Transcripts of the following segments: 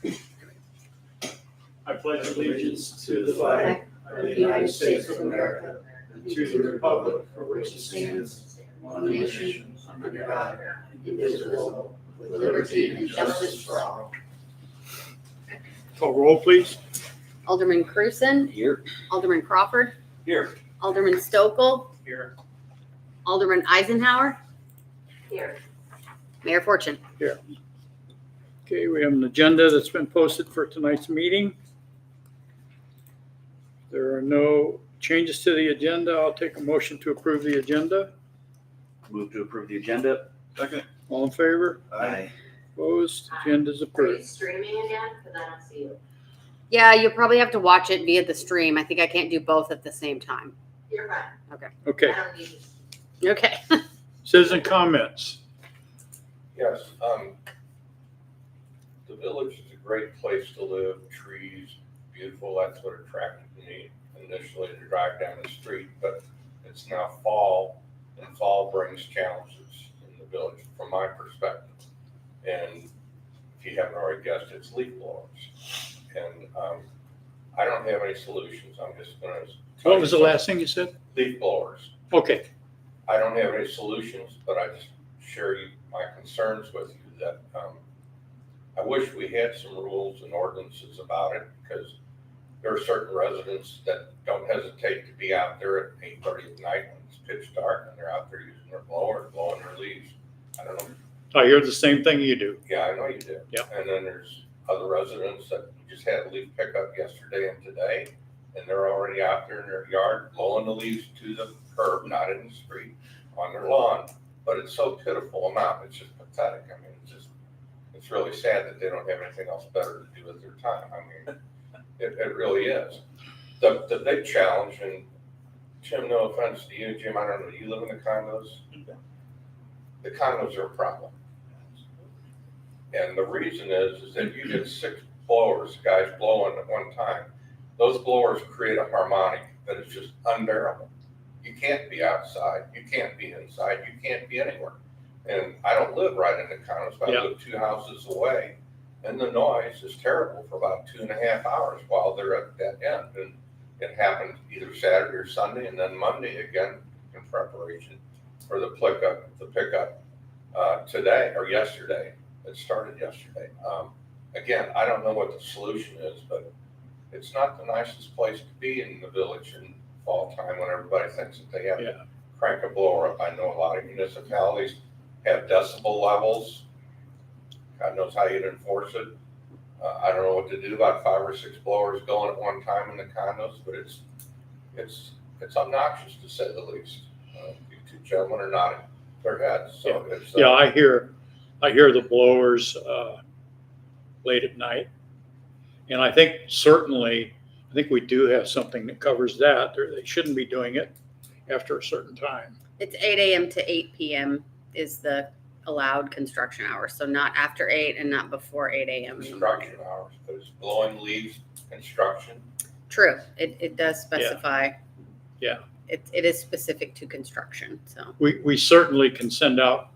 allegiance. I pledge allegiance to the flag of the United States of America and to the republic for which it stands, one nation, under God, indivisible, with liberty and justice for all. Call roll, please. Alderman Cruzen, Here. Alderman Crawford, Here. Alderman Stokel, Here. Alderman Eisenhower, Here. Mayor Fortune. Okay, we have an agenda that's been posted for tonight's meeting. There are no changes to the agenda. I'll take a motion to approve the agenda. Move to approve the agenda. Second. All in favor? Aye. Opposed? Agenda's Are you approved. streaming again? Because I don't see you. Yeah, you'll probably have to watch it via the stream. I think I can't do both at the same time. You're fine. Okay, I don't need you. Okay. citizen comments. Yes, the village is a great place to live, trees, beautiful, that's what attracted me initially to drive down the street, but it's now fall, and fall brings challenges in the village from my perspective. And if you haven't already guessed, it's leaf blowers. And I don't have any solutions, I'm just gonna. What was the last thing you said? Leaf blowers. Okay, I don't have any solutions, but I just share my concerns with you that I wish we had some rules and ordinances about it, because there are certain residents that don't hesitate to be out there at 8:30 at night when it's pitch dark and they're out there using their blower, blowing their leaves. I don't know. I hear the same thing you do. Yeah, I know you do. Yep. And then there's other residents that just had a leaf pickup yesterday and today, and they're already out there in their yard blowing the leaves to the curb, not in the street, on their lawn. But it's so pitiful amount, it's just pathetic. I mean, it's really sad that they don't have anything else better to do with their time. I mean, it really is. The big challenge, and Jim, no offense to you, Jim, I don't know, you live in the condos? The condos are a problem. And the reason is that you get 6 blowers, guys blowing at one time. Those blowers create a harmonic that is just unbearable. You can't be outside, you can't be inside, you can't be anywhere. And I don't live right in the condos, but I live 2 houses away. And the noise is terrible for about 2.5 hours while they're at that end. And it happened either Saturday or Sunday, and then Monday again in preparation for the pickup today or yesterday. It started yesterday. Again, I don't know what the solution is, but it's not the nicest place to be in the village in fall time when everybody thinks that they have to crank a blower up. I know a lot of municipalities have decibel levels. God knows how you'd enforce it. I don't know what to do about 5 or 6 blowers going at one time in the condos, but it's obnoxious to say the least. You 2 gentlemen are nodding their heads, so it's I hear the blowers late at night. And I think we do have something that covers that. They shouldn't be doing it after a certain time. It's 8 a.m. to 8 p.m. is the allowed construction hours. So not after 8 and not before 8 a.m. construction hours, but it's blowing leaves, construction. True. It does specify. Yeah. It is specific to construction. So We certainly can send out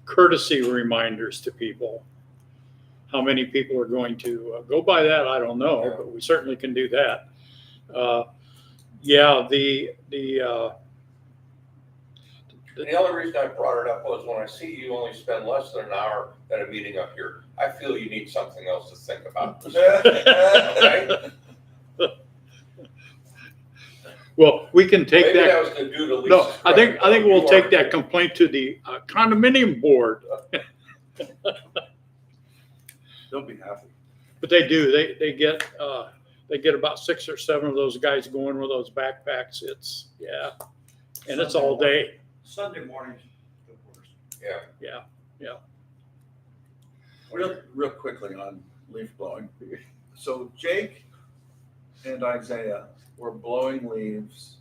courtesy reminders to people. How many people are going to go by that, I don't know, but we certainly can do that. The only reason I brought it up was when I see you only spend less than an hour at a meeting up here, I feel you need something else to think about. Okay? Well, we can take Maybe that. that was to do to Lisa's No, I think credit. we'll take that complaint to the condominium board. They'll be happy. But they do. They get about 6 or 7 of those guys going with those backpacks. It's and it's all day. Sunday mornings, the worst. Yeah. Real quickly on leaf blowing. So Jake and Isaiah were blowing leaves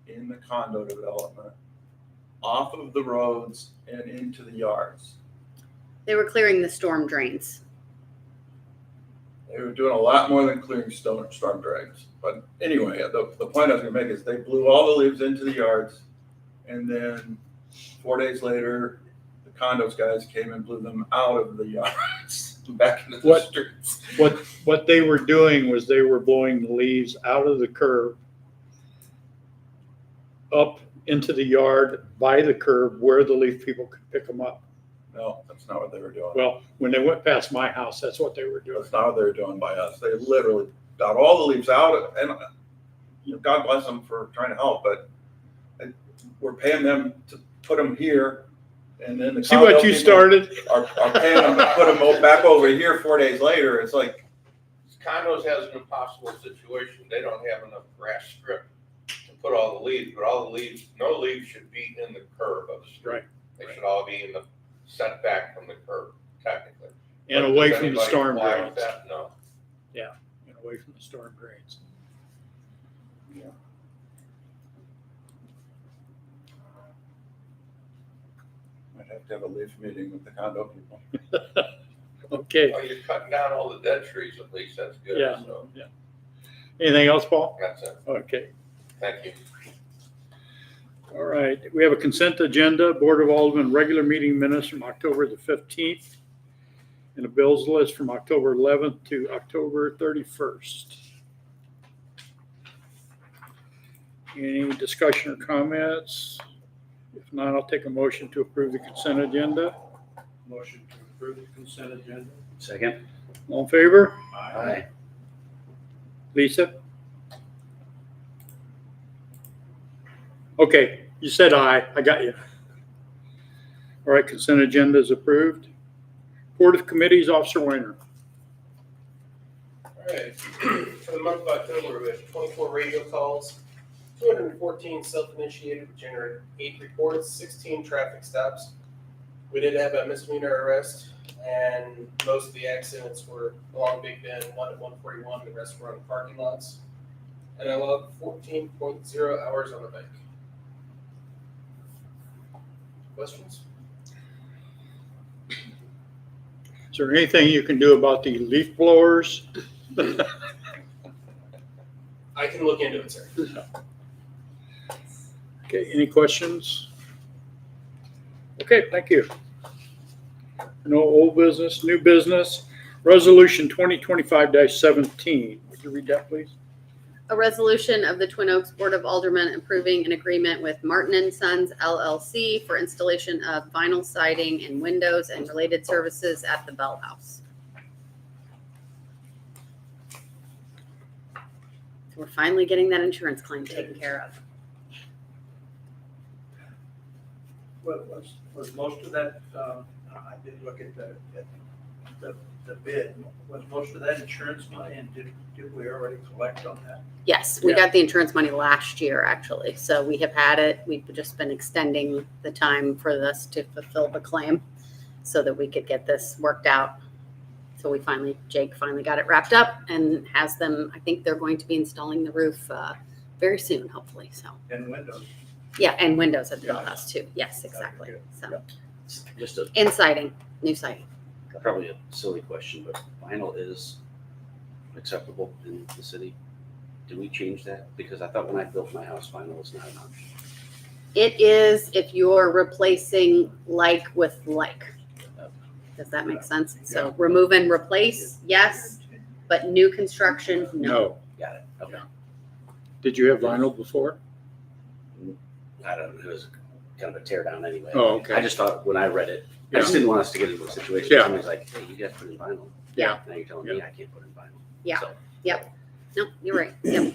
in the condo development off of the roads and into the yards. they were clearing the storm drains. They were doing a lot more than clearing storm drains. But anyway, the point I was going to make is they blew all the leaves into the yards, and then 4 days later, the condos guys came and blew them out of the yards. back into the What- streets. What they were doing was they were blowing the leaves out of the curb up into the yard by the curb where the leaf people could pick them up. No, that's not what they were doing. Well, when they went past my house, that's what they were doing. That's not what they were doing by us. They literally got all the leaves out, and God bless them for trying to help, but we're paying them to put them here, and then the See what you people started? are paying them to put them back over here 4 days later. It's like, Condos has an impossible situation. They don't have enough grass strip to put all the leaves, but all the leaves, no leaves should be in the curb of the street. Right. They should all be in the setback from the curb, technically. And But away does from the anybody storm comply drains. with that? No. And away from the storm drains. might have to have a leaf meeting with the condo people. Okay, Well, you're cutting down all the dead trees at least. That's good. Yeah. So anything else, Paul? that's it. Okay, Thank you. all right. We have a consent agenda, Board of Aldermen regular meeting minutes from October the 15th, and a bills list from October 11th to October 31st. Any discussion or comments? If not, I'll take a motion to approve the consent agenda. Motion to approve the consent agenda. Second. All in favor? Aye. Lisa? Okay, you said aye. I got you. All right, consent agenda is approved. Board of Committees, Officer Weiner. All right, for the month of October, we had 24 radio calls, 214 self-initiated, which generated 8 reports, 16 traffic stops. We did have a misdemeanor arrest, and most of the accidents were along Big Bend, one at 141, the rest were on parking lots. And I logged 14.0 hours on the bike. Questions? Is there anything you can do about the leaf blowers? I can look into it, sir. Okay, any questions? Okay, thank you. No old business, new business. Resolution 2025-17. Would you read that, please? A resolution of the Twin Oaks Board of Aldermen approving an agreement with Martin and Sons LLC for installation of vinyl siding and windows and related services at the Bell House. So we're finally getting that insurance claim taken care of. Was most of that, I did look at the bid, was most of that insurance money, and did we already collect on that? Yes, we Yeah. got the insurance money last year, actually. So we have had it. We've just been extending the time for us to fulfill the claim so that we could get this worked out. So Jake finally got it wrapped up and has them, I think they're going to be installing the roof very soon, hopefully. So, And windows? yeah, and windows at the Bell Yeah. House too. Yes, exactly. good. So, Just a, and siding, new siding. probably a silly question, but vinyl is acceptable in the city. Do we change that? Because I thought when I built my house, vinyl was not an option. It is if you're replacing like with like. Does that make sense? So remove and replace, yes, but new construction, no. No. Got it. Okay. Did you have vinyl before? I don't know. It was kind of a tear down anyway. Oh, okay. I just thought when I read it, I just didn't want us to get into a situation Yeah. where somebody's like, hey, you guys put in vinyl. Yeah. Now you're telling me I can't put in vinyl. Yeah. So, No, you're right. Yep.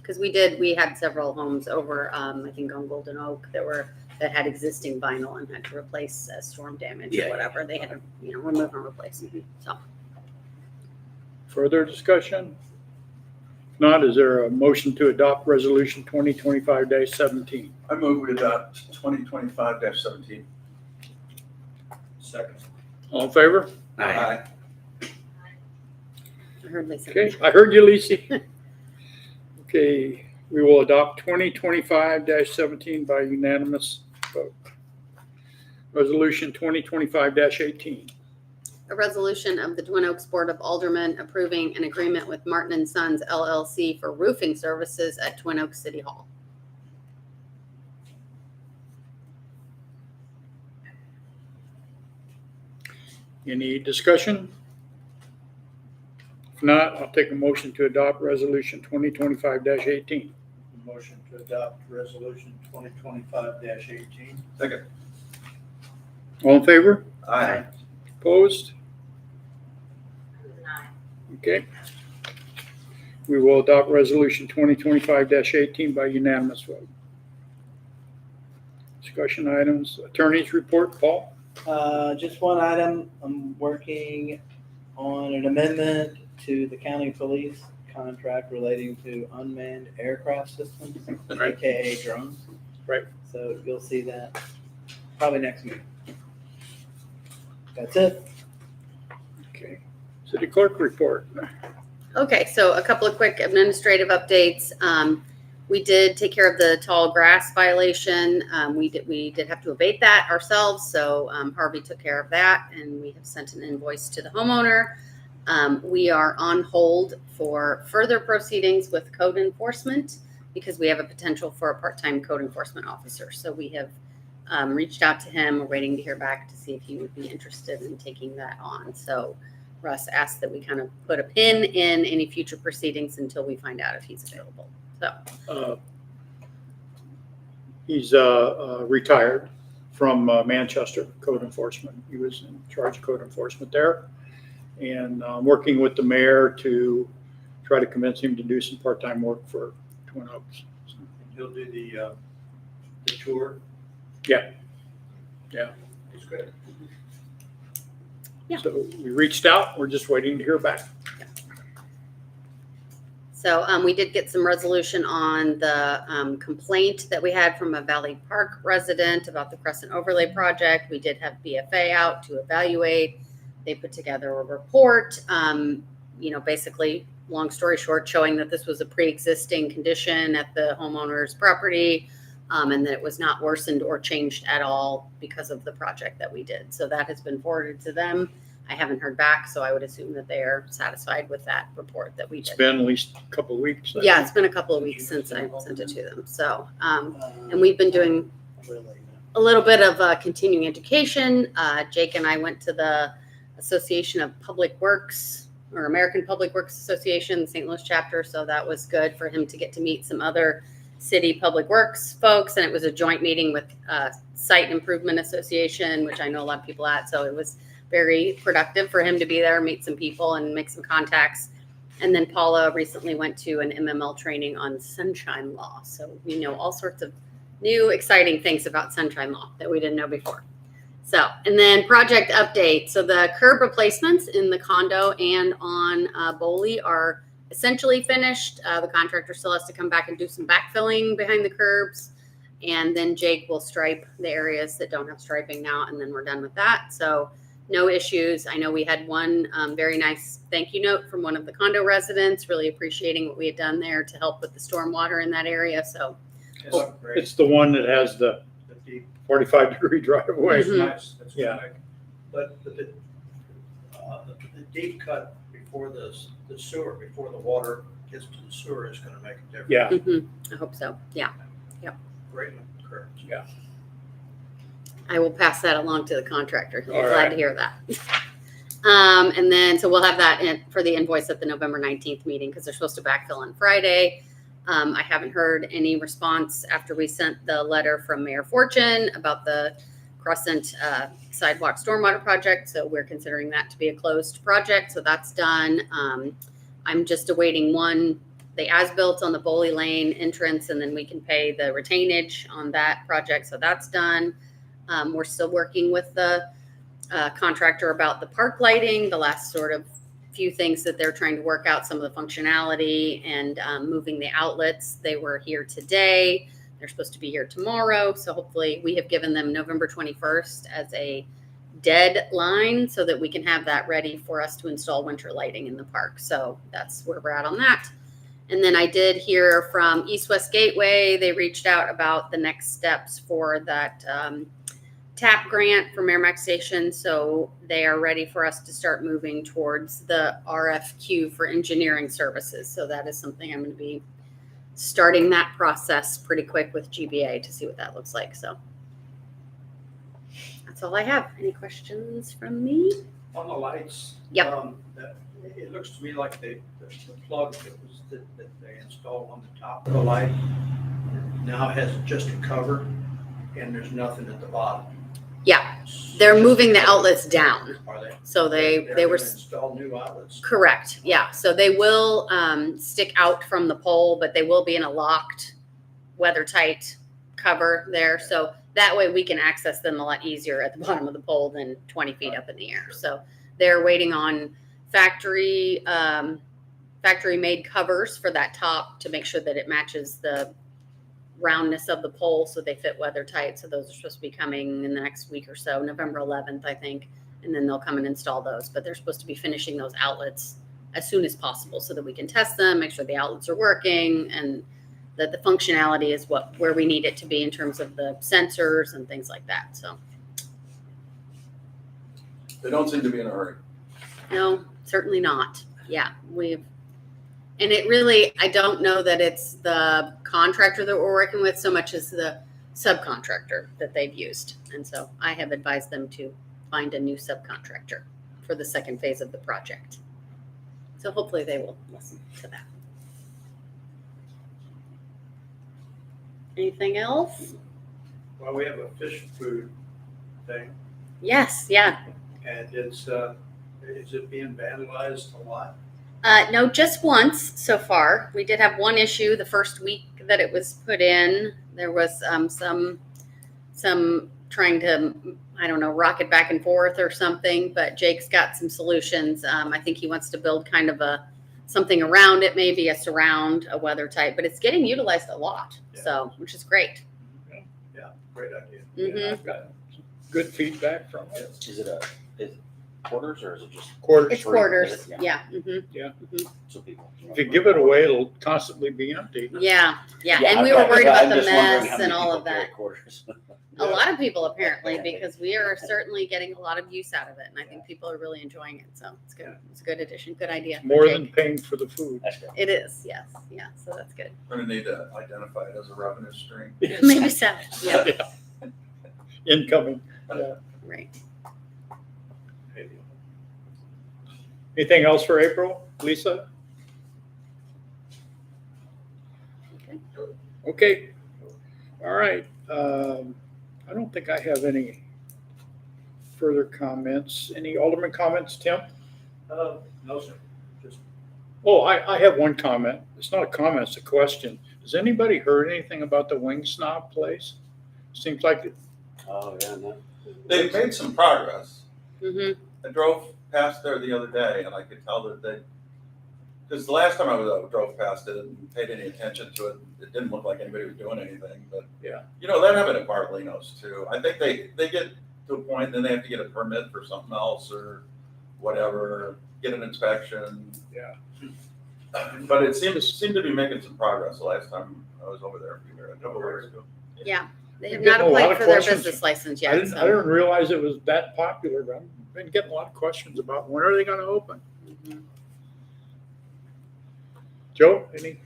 Because we had several homes over, I think on Golden Oak that had existing vinyl and had to replace storm damage Yeah, or yeah. whatever. They had to, remove and replace. Mhm. So Further discussion? If not, is there a motion to adopt resolution 2025-17? I move we adopt 2025-17. Second. All in favor? Aye. I heard Lisa. Okay, I heard you, Lisi. Okay, we will adopt 2025-17 by unanimous vote. Resolution 2025-18. A resolution of the Twin Oaks Board of Aldermen approving an agreement with Martin and Sons LLC for roofing services at Twin Oaks City Hall. Any discussion? If not, I'll take a motion to adopt resolution 2025-18. Motion to adopt resolution 2025-18. Second. All in favor? Aye. Opposed? I was an aye. Okay. We will adopt resolution 2025-18 by unanimous vote. Discussion items, attorney's report, Paul? Just one item, I'm working on an amendment to the county police contract relating to unmanned aircraft systems, Right. AKA drones. Right. So you'll see that probably next week. That's it. Okay. City clerk report. Okay, so a couple of quick administrative updates. We did take care of the tall grass violation. We did have to abate that ourselves, so Harvey took care of that, and we have sent an invoice to the homeowner. We are on hold for further proceedings with code enforcement because we have a potential for a part-time code enforcement officer. So we have reached out to him. We're waiting to hear back to see if he would be interested in taking that on. So Russ asked that we kind of put a pin in any future proceedings until we find out if he's available. So He's retired from Manchester Code Enforcement. He was in charge of code enforcement there. And working with the mayor to try to convince him to do some part-time work for Twin Oaks. So, He'll do the tour. Yeah. Yeah. He's good. Yeah. So we reached out. We're just waiting to hear back. So we did get some resolution on the complaint that we had from a Valley Park resident about the Crescent Overlay Project. We did have BFA out to evaluate. They put together a report, basically, long story short, showing that this was a pre-existing condition at the homeowner's property, and that it was not worsened or changed at all because of the project that we did. So that has been forwarded to them. I haven't heard back, so I would assume that they are satisfied with that report that we It's did. been at least a couple of weeks. I Yeah, think. it's been a couple of weeks since I sent it to them. So, and we've been doing a little bit of continuing education. Jake and I went to the Association of Public Works or American Public Works Association, the St. Louis chapter. So that was good for him to get to meet some other city public works folks. And it was a joint meeting with Site Improvement Association, which I know a lot of people at. So it was very productive for him to be there, meet some people and make some contacts. And then Paula recently went to an MML training on sunshine law. So we know all sorts of new exciting things about sunshine law that we didn't know before. So, and then project update. So the curb replacements in the condo and on Boley are essentially finished. The contractor still has to come back and do some backfilling behind the curbs. And then Jake will stripe the areas that don't have striping now, and then we're done with that. So no issues. I know we had one very nice thank you note from one of the condo residents, really appreciating what we had done there to help with the stormwater in that area. So It's the one that has the The deep, 45-degree driveway. Mhm. nice. That's Yeah. good. But the deep cut before the sewer, before the water gets to the sewer is gonna make a difference. Yeah. I hope so. Yeah. Great curves. I will pass that along to the contractor. He'll be All glad right. to hear that. And then, so we'll have that for the invoice at the November 19th meeting because they're supposed to backfill on Friday. I haven't heard any response after we sent the letter from Mayor Fortune about the Crescent Sidewalk Stormwater Project. So we're considering that to be a closed project. So that's done. I'm just awaiting the as-built on the Boley Lane entrance, and then we can pay the retainage on that project. So that's done. We're still working with the contractor about the park lighting, the last sort of few things that they're trying to work out, some of the functionality and moving the outlets. They were here today. They're supposed to be here tomorrow. So hopefully we have given them November 21st as a deadline so that we can have that ready for us to install winter lighting in the park. So that's where we're at on that. And then I did hear from East West Gateway. They reached out about the next steps for that TAP grant for Merrimack Station. So they are ready for us to start moving towards the RFQ for engineering services. So that is something I'm going to be starting that process pretty quick with GBA to see what that looks like. So that's all I have. Any questions from me? On the lights. Yep. It looks to me like the plug that they installed on the top of the light now has just a cover and there's nothing at the bottom. Yeah, they're moving the outlets down. Are they? So they They're were gonna install new outlets. correct. Yeah, so they will stick out from the pole, but they will be in a locked, weather tight cover there. So that way we can access them a lot easier at the bottom of the pole than 20 feet up in the air. So they're waiting on factory made covers for that top to make sure that it matches the roundness of the pole so they fit weather tight. So those are supposed to be coming in the next week or so, November 11th, I think. And then they'll come and install those. But they're supposed to be finishing those outlets as soon as possible so that we can test them, make sure the outlets are working, and that the functionality is where we need it to be in terms of the sensors and things like that. So They don't seem to be in a hurry. no, certainly not. Yeah, and it really, I don't know that it's the contractor that we're working with so much as the subcontractor that they've used. And so I have advised them to find a new subcontractor for the second phase of the project. So hopefully they will listen to that. Anything else? Well, we have a fish food thing Yes, yeah. and is it being vandalized a lot? No, just once so far. We did have one issue the first week that it was put in. There was some trying to, I don't know, rock it back and forth or something, but Jake's got some solutions. I think he wants to build kind of something around it, maybe a surround, a weather tight, but it's getting utilized a lot. Yeah. So, which is great. Yeah, great idea. Mhm. I've got good feedback from it. Is it quarters or is it just Quarters. It's free? quarters. Yeah. Yeah. so people? If you give it away, it'll constantly be empty. Yeah. And I'm we were not- worried I'm about the just wondering mess how many and all people of that. carry quarters. A lot of people apparently, because we are certainly getting a lot of use out of it, and I think people are really enjoying it. So it's good. It's a good addition. Good idea. for More Jake. than paying for the food. That's good. It is. Yes. Yeah. So that's good. We're gonna need to identify it as a revenue stream. Maybe so. Yeah. Incoming. Right. Anything else for April, Lisa? Okay. Okay. All right. I don't think I have any further comments. Any Alderman comments, Tim? No, sir. Just Oh, I have one comment. It's not a comment, it's a question. Has anybody heard anything about the Wing Snob place? Seems like, Oh, yeah, no. They've made some progress. Mm-hmm. I drove past there the other day and I could tell that because the last time I drove past it and paid any attention to it, it didn't look like anybody was doing anything, but Yeah. That happened at Bartolinos too. I think they get to a point, and then they have to get a permit for something else or whatever, get an inspection. Yeah. But it seemed to be making some progress the last time I was over there a couple of years ago. Yeah. They have We're not getting a lot applied of for their questions. business license I yet. didn't realize it was that popular, but I've been getting a lot of questions about when are they gonna open? Mhm. Joe, any?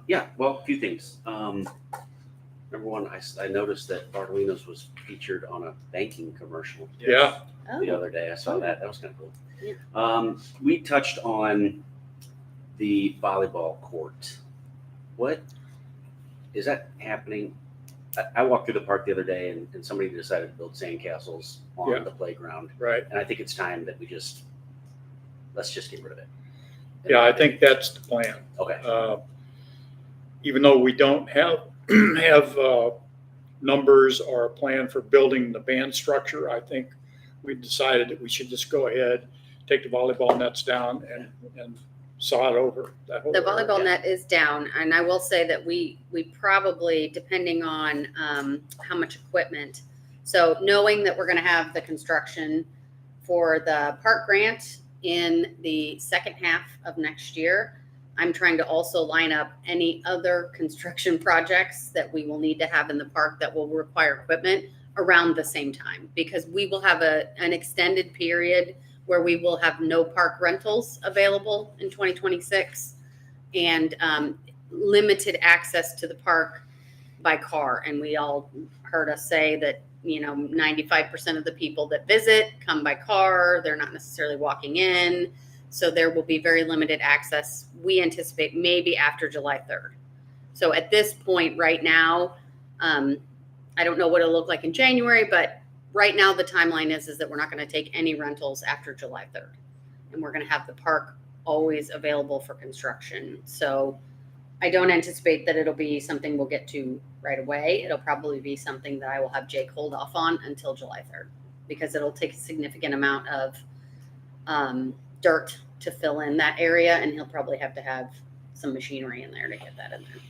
Yeah, well, a few things. Number one, I noticed that Bartolinos was featured on a banking commercial Yeah. the Oh, other day. I saw that. That was kind of cool. Yeah. We touched on the volleyball court. What is that happening? I walked through the park the other day and somebody decided to build sandcastles on Yeah. the playground. Right. And I think it's time that let's just get rid of it. Yeah, I think that's the plan. Okay. Even though we don't have numbers or a plan for building the band structure, I think we decided that we should just go ahead, take the volleyball nets down and saw it over. That whole the area. volleyball net is down, and I will say that we probably, depending on how much equipment. So knowing that we're going to have the construction for the park grant in the second half of next year, I'm trying to also line up any other construction projects that we will need to have in the park that will require equipment around the same time, because we will have an extended period where we will have no park rentals available in 2026 and limited access to the park by car. And we all heard us say that 95% of the people that visit come by car. They're not necessarily walking in. So there will be very limited access. We anticipate maybe after July 3rd. So at this point right now, I don't know what it'll look like in January, but right now the timeline is that we're not going to take any rentals after July 3rd. And we're going to have the park always available for construction. So I don't anticipate that it'll be something we'll get to right away. It'll probably be something that I will have Jake hold off on until July 3rd, because it'll take a significant amount of dirt to fill in that area, and he'll probably have to have some machinery in there to get that in there.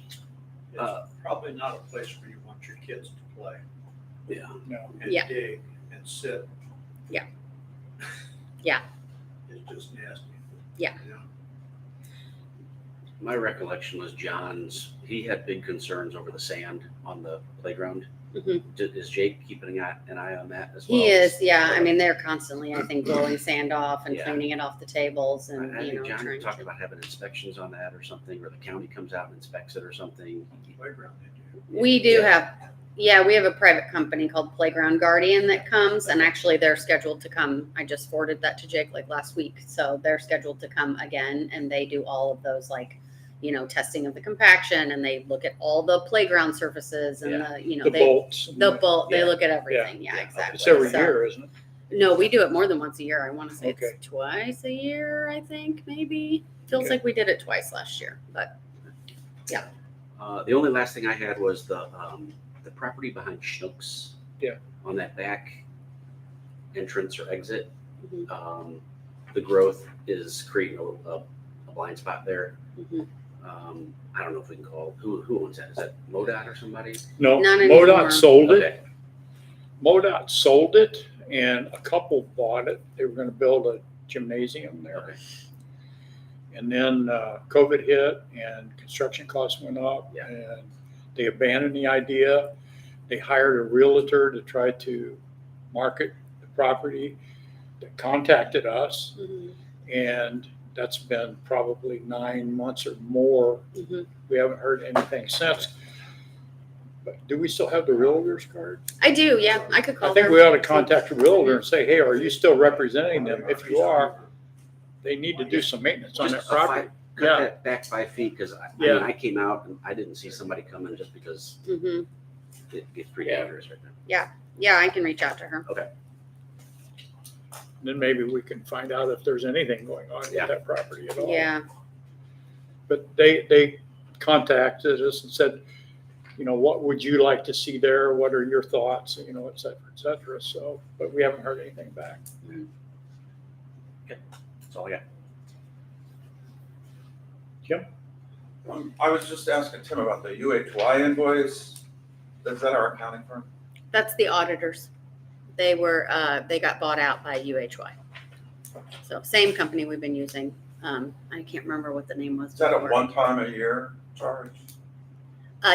It's probably not a place where you want your kids to play Yeah. No. and Yeah. dig and sit. Yeah. Yeah. It's just nasty. Yeah. You know? My recollection was he had big concerns over the sand on the playground. Mhm. Is Jake keeping an eye on that as well? He is, yeah. I mean, they're constantly, I think, blowing sand off and Yeah. cleaning it off the tables, I and think John trying talked to. about having inspections on that or something, or the county comes out and inspects it or something. Playground they do. We do have, yeah, we have a private company called Playground Guardian that comes, and actually they're scheduled to come. I just forwarded that to Jake like last week. So they're scheduled to come again, and they do all of those, like, testing of the compaction, and they look at all the playground surfaces and The bolts. the bolt, they Yeah. look at everything. Yeah, Yeah. exactly. It's every So- year, isn't it? No, we do it more than once a year. I want to say Okay. it's twice a year, I think, maybe. Feels Okay. like we did it twice last year, but The only last thing I had was the property behind Schnucks. Yeah. On that back entrance or exit, Mhm. the growth is creating a blind spot there. Mhm. I don't know if we can call, who owns that? Is that MoDOT or somebody? No, Not anymore. MoDOT sold it. Okay. MoDOT sold it, and a couple bought it. They were going to build a gymnasium there. Okay. And then COVID hit, and construction costs went up, Yeah. and they abandoned the idea. They hired a realtor to try to market the property. They contacted us, Mhm. and that's been probably 9 months or more. Mhm. We haven't heard anything since. But do we still have the realtor's card? I do. Yeah, I could call I think her. we ought to contact the realtor and say, hey, are you still representing them? If you are, they need to do some maintenance on that Just a five- property. Cut Yeah. that back 5 feet, because Yeah. I came out and I didn't see somebody coming just because Mhm. it gets pretty Yeah. dangerous right now. Yeah, I can reach out to her. Then maybe we can find out if there's anything going on with Yeah. that property at all. Yeah. But they contacted us and said, what would you like to see there? What are your thoughts? Et cetera, et cetera. So, but we haven't heard anything back. That's all I got. I was just asking Tim about the UHY invoice. Is that our accounting firm? That's the auditors. They got bought out by UHY. So same company we've been using. I can't remember what the name was. Is that a before. one-time a year charge?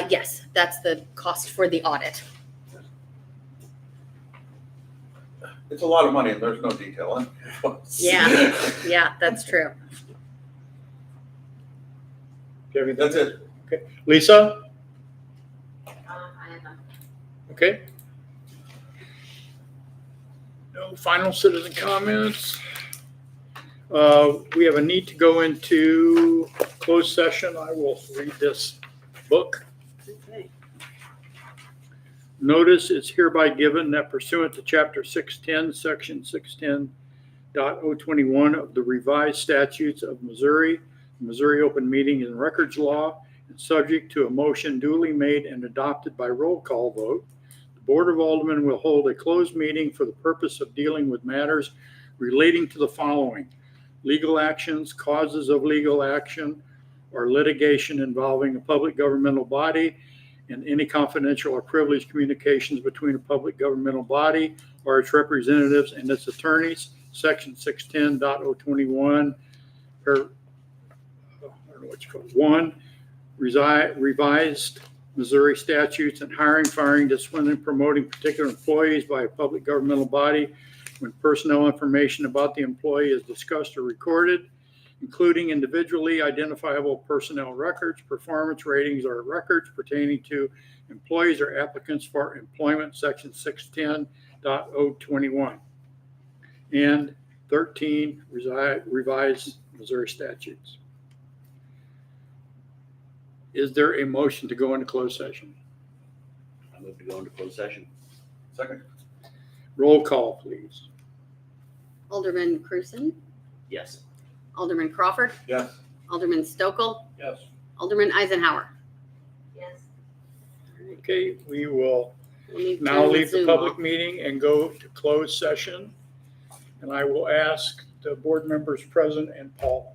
Yes, that's the cost for the audit. It's a lot of money and there's no detail in it. Yeah. Yeah, that's true. Do you have anything? That's it. Lisa? I have a Okay. No final citizen comments. We have a need to go into closed session. I will read this book. Okay. Notice is hereby given that pursuant to Chapter 610, Section 610.021 of the revised statutes of Missouri, Missouri Open Meeting and Records Law, and subject to a motion duly made and adopted by roll call vote, the Board of Aldermen will hold a closed meeting for the purpose of dealing with matters relating to the following: legal actions, causes of legal action, or litigation involving a public governmental body, and any confidential or privileged communications between a public governmental body or its representatives and its attorneys, Section 610.021, I don't know what you call it, 1, revised Missouri statutes and hiring, firing, disciplining, promoting particular employees by a public governmental body when personnel information about the employee is discussed or recorded. including individually identifiable personnel records, performance ratings, or records pertaining to employees or applicants for employment, section 610.021, and 13 revised Missouri statutes. Is there a motion to go into closed session? I move to go into closed session. Second. Roll call, please. Alderman Cruzen, Yes. Alderman Crawford, Yes. Alderman Stokel, Yes. Alderman Eisenhower. Yes. Okay, we will We'll need to now turn leave the Zoom public off. meeting and go to closed session. And I will ask the board members present and Paul